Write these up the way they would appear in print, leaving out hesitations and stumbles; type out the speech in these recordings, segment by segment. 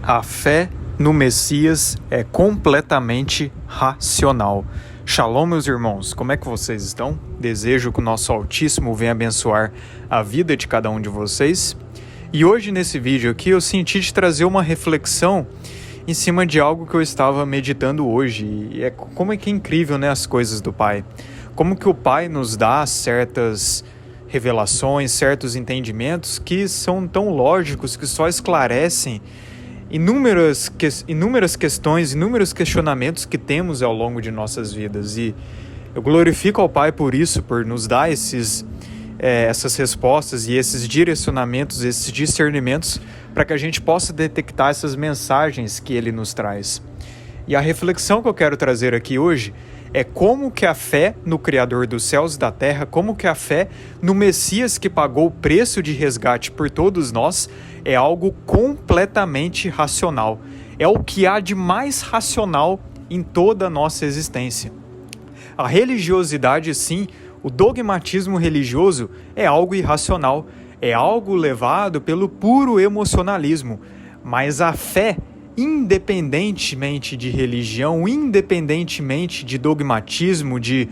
A fé no Messias é completamente racional. Shalom, meus irmãos, como é que vocês estão? Desejo que o nosso Altíssimo venha abençoar a vida de cada um de vocês. E hoje, nesse vídeo aqui, eu senti de trazer uma reflexão em cima de algo que eu estava meditando hoje. E como é que é incrível, né, as coisas do Pai. Como que o Pai nos dá certas revelações, certos entendimentos que são tão lógicos, que só esclarecem inúmeras questões, inúmeros questionamentos que temos ao longo de nossas vidas. E eu glorifico ao Pai por isso, por nos dar essas respostas e esses direcionamentos, esses discernimentos, para que a gente possa detectar essas mensagens que Ele nos traz. E a reflexão que eu quero trazer aqui hoje é como que a fé no Criador dos céus e da terra, como que a fé no Messias que pagou o preço de resgate por todos nós, é algo completamente racional. É o que há de mais racional em toda a nossa existência. A religiosidade, sim, o dogmatismo religioso é algo irracional, é algo levado pelo puro emocionalismo, mas a fé, independentemente de religião, independentemente de dogmatismo, de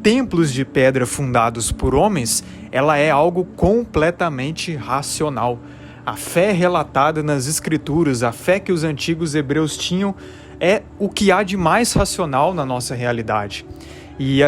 templos de pedra fundados por homens, ela é algo completamente racional. A fé relatada nas Escrituras, a fé que os antigos hebreus tinham, é o que há de mais racional na nossa realidade. E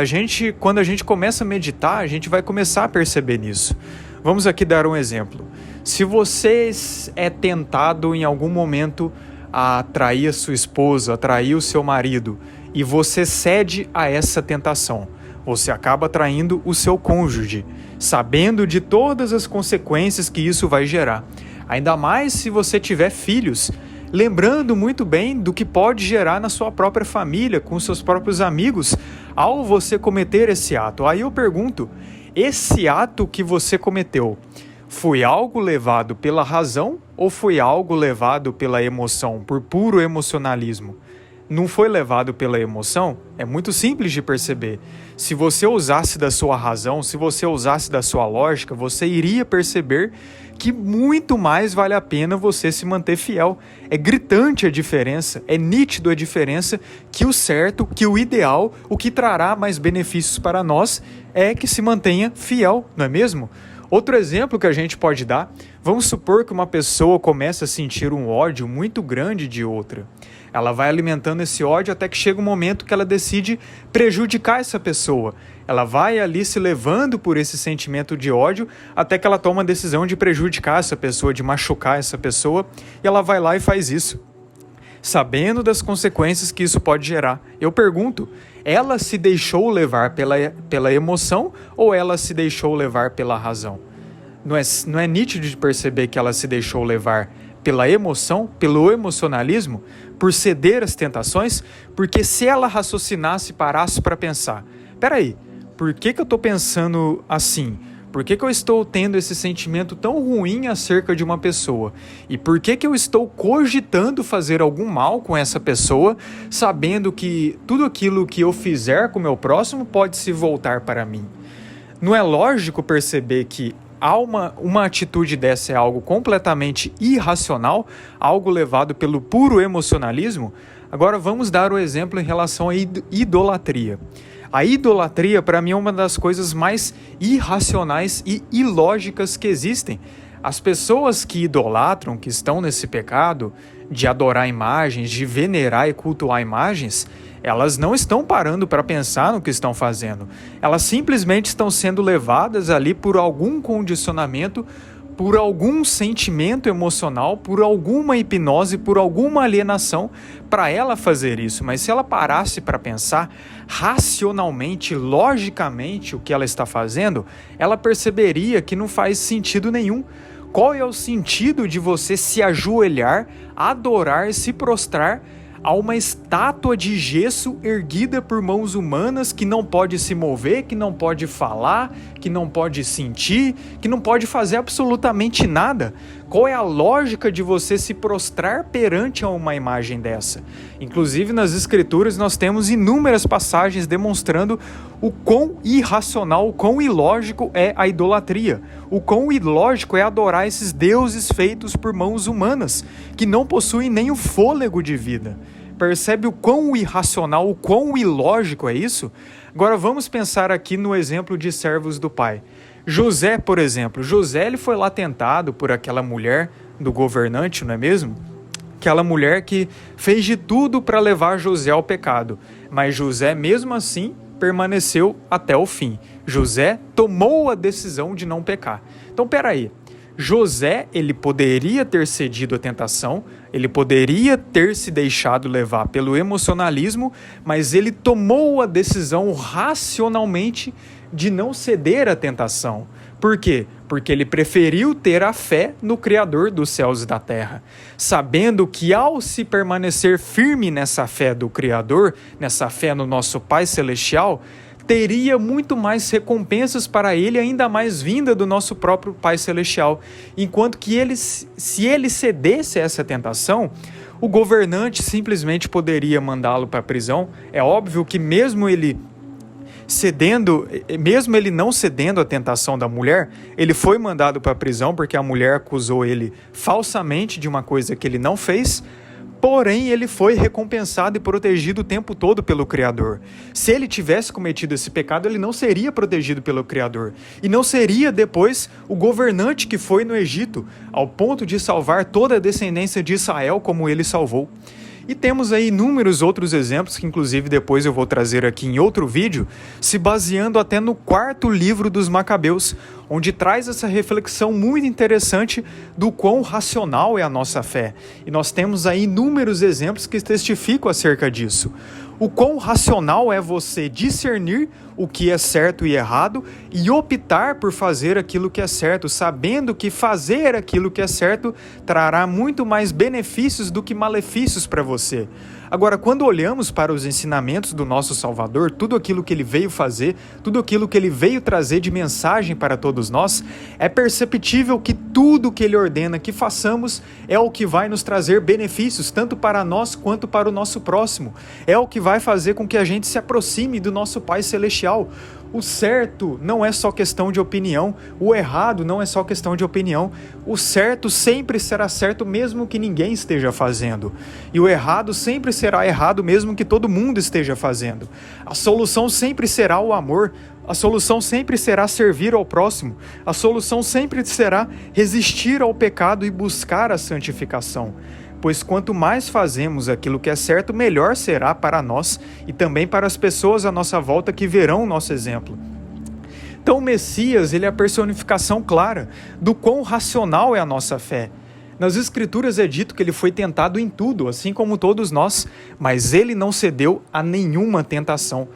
quando a gente começa a meditar, a gente vai começar a perceber nisso. Vamos aqui dar um exemplo. Se você é tentado em algum momento a atrair a sua esposa, atrair o seu marido, e você cede a essa tentação, você acaba atraindo o seu cônjuge, sabendo de todas as consequências que isso vai gerar. Ainda mais se você tiver filhos, lembrando muito bem do que pode gerar na sua própria família, com seus próprios amigos, ao você cometer esse ato. Aí eu pergunto, esse ato que você cometeu, foi algo levado pela razão ou foi algo levado pela emoção, por puro emocionalismo? Não foi levado pela emoção? É muito simples de perceber. Se você usasse da sua razão, se você usasse da sua lógica, você iria perceber que muito mais vale a pena você se manter fiel. É gritante a diferença, é nítido a diferença que o certo, que o ideal, o que trará mais benefícios para nós é que se mantenha fiel, não é mesmo? Outro exemplo que a gente pode dar, vamos supor que uma pessoa começa a sentir um ódio muito grande de outra. Ela vai alimentando esse ódio até que chega um momento que ela decide prejudicar essa pessoa. Ela vai ali se levando por esse sentimento de ódio até que ela toma a decisão de prejudicar essa pessoa, de machucar essa pessoa, e ela vai lá e faz isso, sabendo das consequências que isso pode gerar. Eu pergunto, ela se deixou levar pela emoção ou ela se deixou levar pela razão? Não é nítido de perceber que ela se deixou levar pela emoção, pelo emocionalismo, por ceder às tentações? Porque se ela raciocinasse e parasse para pensar, peraí, por que eu estou pensando assim? Por que eu estou tendo esse sentimento tão ruim acerca de uma pessoa? E por que eu estou cogitando fazer algum mal com essa pessoa, sabendo que tudo aquilo que eu fizer com o meu próximo pode se voltar para mim? Não é lógico perceber que uma atitude dessa é algo completamente irracional, algo levado pelo puro emocionalismo? Agora vamos dar o exemplo em relação à idolatria. A idolatria, para mim, é uma das coisas mais irracionais e ilógicas que existem. As pessoas que idolatram, que estão nesse pecado de adorar imagens, de venerar e cultuar imagens, elas não estão parando para pensar no que estão fazendo. Elas simplesmente estão sendo levadas ali por algum condicionamento, por algum sentimento emocional, por alguma hipnose, por alguma alienação para ela fazer isso. Mas se ela parasse para pensar racionalmente, logicamente o que ela está fazendo, ela perceberia que não faz sentido nenhum. Qual é o sentido de você se ajoelhar, adorar, se prostrar a uma estátua de gesso erguida por mãos humanas que não pode se mover, que não pode falar, que não pode sentir, que não pode fazer absolutamente nada? Qual é a lógica de você se prostrar perante a uma imagem dessa? Inclusive, nas Escrituras, nós temos inúmeras passagens demonstrando o quão irracional, o quão ilógico é a idolatria. O quão ilógico é adorar esses deuses feitos por mãos humanas, que não possuem nem o fôlego de vida. Percebe o quão irracional, o quão ilógico é isso? Agora vamos pensar aqui no exemplo de servos do pai. José, por exemplo, ele foi lá tentado por aquela mulher do governante, não é mesmo? Aquela mulher que fez de tudo para levar José ao pecado, mas José mesmo assim permaneceu até o fim. José tomou a decisão de não pecar. Então, peraí, José, ele poderia ter cedido à tentação, ele poderia ter se deixado levar pelo emocionalismo, mas ele tomou a decisão racionalmente de não ceder à tentação. Por quê? Porque ele preferiu ter a fé no Criador dos céus e da terra, sabendo que ao se permanecer firme nessa fé do Criador, nessa fé no nosso Pai Celestial, teria muito mais recompensas para ele, ainda mais vinda do nosso próprio Pai Celestial. Enquanto que se ele cedesse a essa tentação, o governante simplesmente poderia mandá-lo para a prisão. É óbvio que mesmo ele não cedendo à tentação da mulher, ele foi mandado para a prisão porque a mulher acusou ele falsamente de uma coisa que ele não fez. Porém, ele foi recompensado e protegido o tempo todo pelo Criador. Se ele tivesse cometido esse pecado, ele não seria protegido pelo Criador. E não seria depois o governante que foi no Egito, ao ponto de salvar toda a descendência de Israel como ele salvou. E temos aí inúmeros outros exemplos, que inclusive depois eu vou trazer aqui em outro vídeo, se baseando até no 4º livro dos Macabeus, onde traz essa reflexão muito interessante do quão racional é a nossa fé. E nós temos aí inúmeros exemplos que testificam acerca disso. O quão racional é você discernir o que é certo e errado e optar por fazer aquilo que é certo, sabendo que fazer aquilo que é certo trará muito mais benefícios do que malefícios para você. Agora, quando olhamos para os ensinamentos do nosso Salvador, tudo aquilo que ele veio fazer, tudo aquilo que ele veio trazer de mensagem para todos nós, é perceptível que tudo que ele ordena que façamos é o que vai nos trazer benefícios, tanto para nós quanto para o nosso próximo. É o que vai fazer com que a gente se aproxime do nosso Pai Celestial. O certo não é só questão de opinião, o errado não é só questão de opinião. O certo sempre será certo mesmo que ninguém esteja fazendo. E o errado sempre será errado mesmo que todo mundo esteja fazendo. A solução sempre será o amor, a solução sempre será servir ao próximo, a solução sempre será resistir ao pecado e buscar a santificação. Pois quanto mais fazemos aquilo que é certo, melhor será para nós e também para as pessoas à nossa volta que verão o nosso exemplo. Então o Messias, ele é a personificação clara do quão racional é a nossa fé. Nas Escrituras é dito que ele foi tentado em tudo, assim como todos nós, mas ele não cedeu a nenhuma tentação.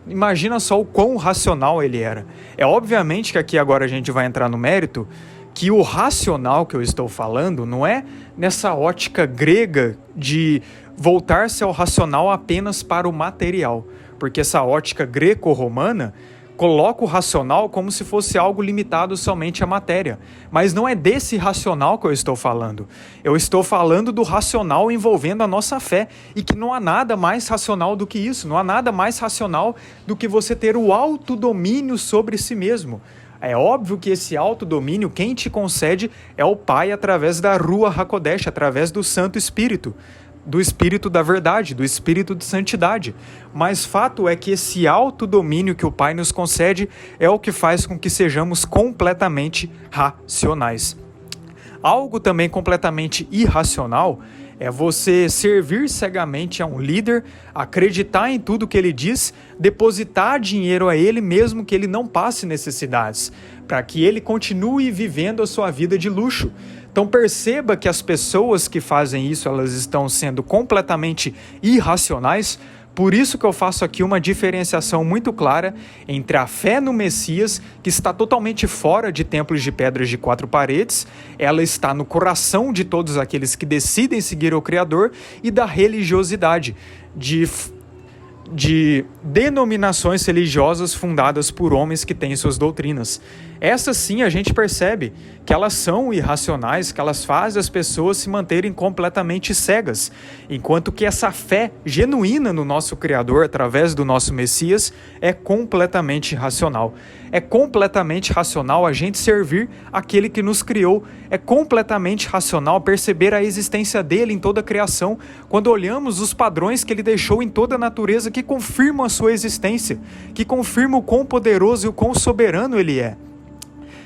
Imagina só o quão racional ele era. É obviamente que aqui agora a gente vai entrar no mérito, que o racional que eu estou falando não é nessa ótica grega de voltar-se ao racional apenas para o material, porque essa ótica greco-romana coloca o racional como se fosse algo limitado somente à matéria. Mas não é desse racional que eu estou falando. Eu estou falando do racional envolvendo a nossa fé, e que não há nada mais racional do que isso, não há nada mais racional do que você ter o autodomínio sobre si mesmo. É óbvio que esse autodomínio, quem te concede é o Pai através da Ruach HaKodesh, através do Santo Espírito, do Espírito da verdade, do Espírito de santidade. Mas fato é que esse autodomínio que o Pai nos concede é o que faz com que sejamos completamente racionais. Algo também completamente irracional é você servir cegamente a um líder, acreditar em tudo que ele diz, depositar dinheiro a ele mesmo que ele não passe necessidades, para que ele continue vivendo a sua vida de luxo. Então perceba que as pessoas que fazem isso, elas estão sendo completamente irracionais. Por isso que eu faço aqui uma diferenciação muito clara entre a fé no Messias, que está totalmente fora de templos de pedras de 4 paredes, ela está no coração de todos aqueles que decidem seguir o Criador, e da religiosidade, de denominações religiosas fundadas por homens que têm suas doutrinas. Essas sim a gente percebe que elas são irracionais, que elas fazem as pessoas se manterem completamente cegas, enquanto que essa fé genuína no nosso Criador, através do nosso Messias, é completamente racional. É completamente racional a gente servir aquele que nos criou. É completamente racional perceber a existência dele em toda a criação, quando olhamos os padrões que ele deixou em toda a natureza que confirmam a sua existência, que confirmam o quão poderoso e o quão soberano ele é,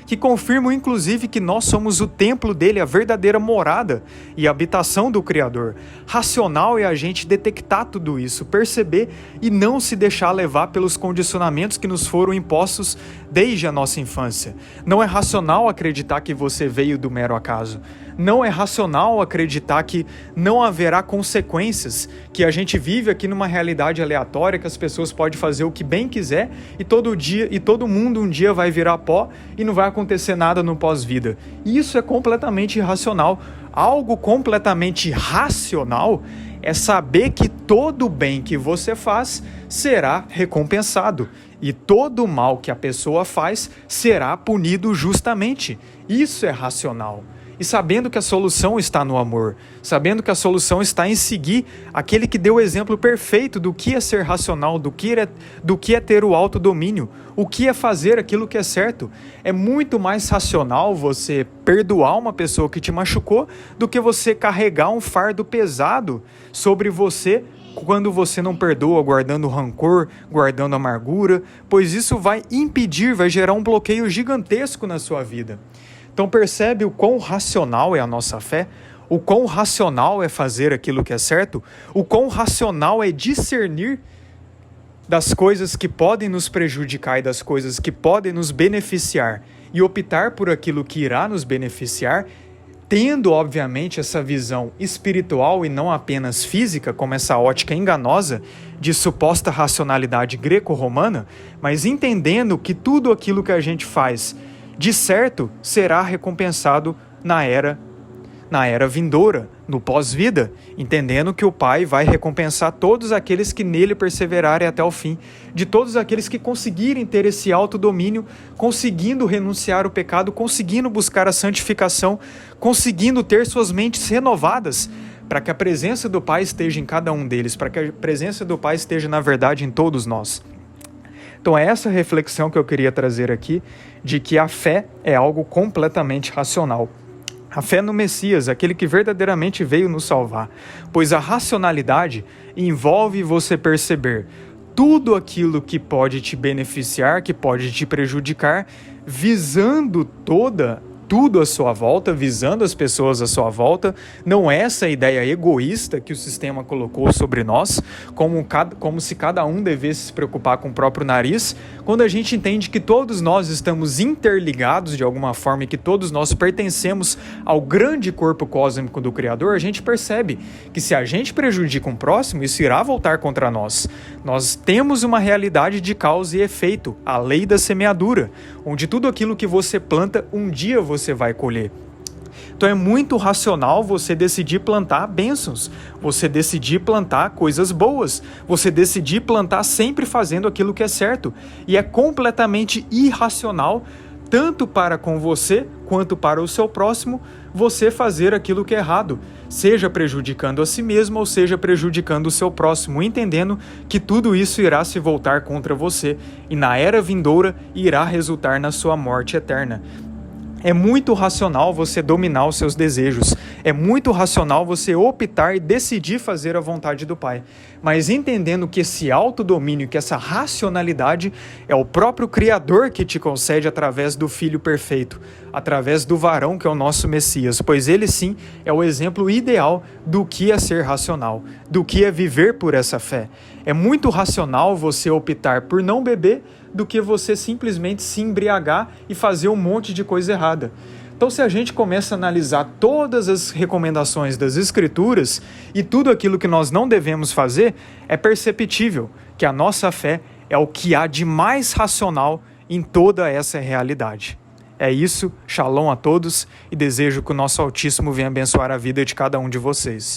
que confirmam inclusive que nós somos o templo dele, a verdadeira morada e habitação do Criador. Racional é a gente detectar tudo isso, perceber e não se deixar levar pelos condicionamentos que nos foram impostos desde a nossa infância. Não é racional acreditar que você veio do mero acaso. Não é racional acreditar que não haverá consequências, que a gente vive aqui numa realidade aleatória, que as pessoas podem fazer o que bem quiser e todo mundo um dia vai virar pó e não vai acontecer nada no pós-vida. Isso é completamente irracional. Algo completamente racional é saber que todo bem que você faz será recompensado e todo mal que a pessoa faz será punido justamente. Isso é racional. E sabendo que a solução está no amor, sabendo que a solução está em seguir aquele que deu o exemplo perfeito do que é ser racional, do que é ter o autodomínio, o que é fazer aquilo que é certo. É muito mais racional você perdoar uma pessoa que te machucou do que você carregar um fardo pesado sobre você quando você não perdoa, guardando rancor, guardando amargura, pois isso vai impedir, vai gerar um bloqueio gigantesco na sua vida. Então percebe o quão racional é a nossa fé? O quão racional é fazer aquilo que é certo? O quão racional é discernir das coisas que podem nos prejudicar e das coisas que podem nos beneficiar e optar por aquilo que irá nos beneficiar, tendo obviamente essa visão espiritual e não apenas física, como essa ótica enganosa de suposta racionalidade greco-romana, mas entendendo que tudo aquilo que a gente faz de certo será recompensado na era vindoura, no pós-vida, entendendo que o Pai vai recompensar todos aqueles que nele perseverarem até o fim, de todos aqueles que conseguirem ter esse autodomínio, conseguindo renunciar ao pecado, conseguindo buscar a santificação, conseguindo ter suas mentes renovadas, para que a presença do Pai esteja em cada um deles, para que a presença do Pai esteja na verdade em todos nós. Então é essa reflexão que eu queria trazer aqui, de que a fé é algo completamente racional. A fé no Messias, aquele que verdadeiramente veio nos salvar. Pois a racionalidade envolve você perceber tudo aquilo que pode te beneficiar, que pode te prejudicar, visando tudo à sua volta, visando as pessoas à sua volta. Não é essa ideia egoísta que o sistema colocou sobre nós, como se cada um devesse se preocupar com o próprio nariz, quando a gente entende que todos nós estamos interligados de alguma forma e que todos nós pertencemos ao grande corpo cósmico do Criador, a gente percebe que se a gente prejudica um próximo, isso irá voltar contra nós. Nós temos uma realidade de causa e efeito, a lei da semeadura, onde tudo aquilo que você planta, um dia você vai colher. Então é muito racional você decidir plantar bênçãos, você decidir plantar coisas boas, você decidir plantar sempre fazendo aquilo que é certo. E é completamente irracional, tanto para com você quanto para o seu próximo, você fazer aquilo que é errado, seja prejudicando a si mesmo ou seja prejudicando o seu próximo, entendendo que tudo isso irá se voltar contra você e na era vindoura irá resultar na sua morte eterna. É muito racional você dominar os seus desejos. É muito racional você optar e decidir fazer a vontade do Pai. Mas entendendo que esse autodomínio, que essa racionalidade é o próprio Criador que te concede através do Filho perfeito, através do varão que é o nosso Messias, pois ele sim é o exemplo ideal do que é ser racional, do que é viver por essa fé. É muito racional você optar por não beber do que você simplesmente se embriagar e fazer um monte de coisa errada. Então, se a gente começa a analisar todas as recomendações das Escrituras e tudo aquilo que nós não devemos fazer, é perceptível que a nossa fé é o que há de mais racional em toda essa realidade. É isso, shalom a todos e desejo que o nosso Altíssimo venha abençoar a vida de cada um de vocês.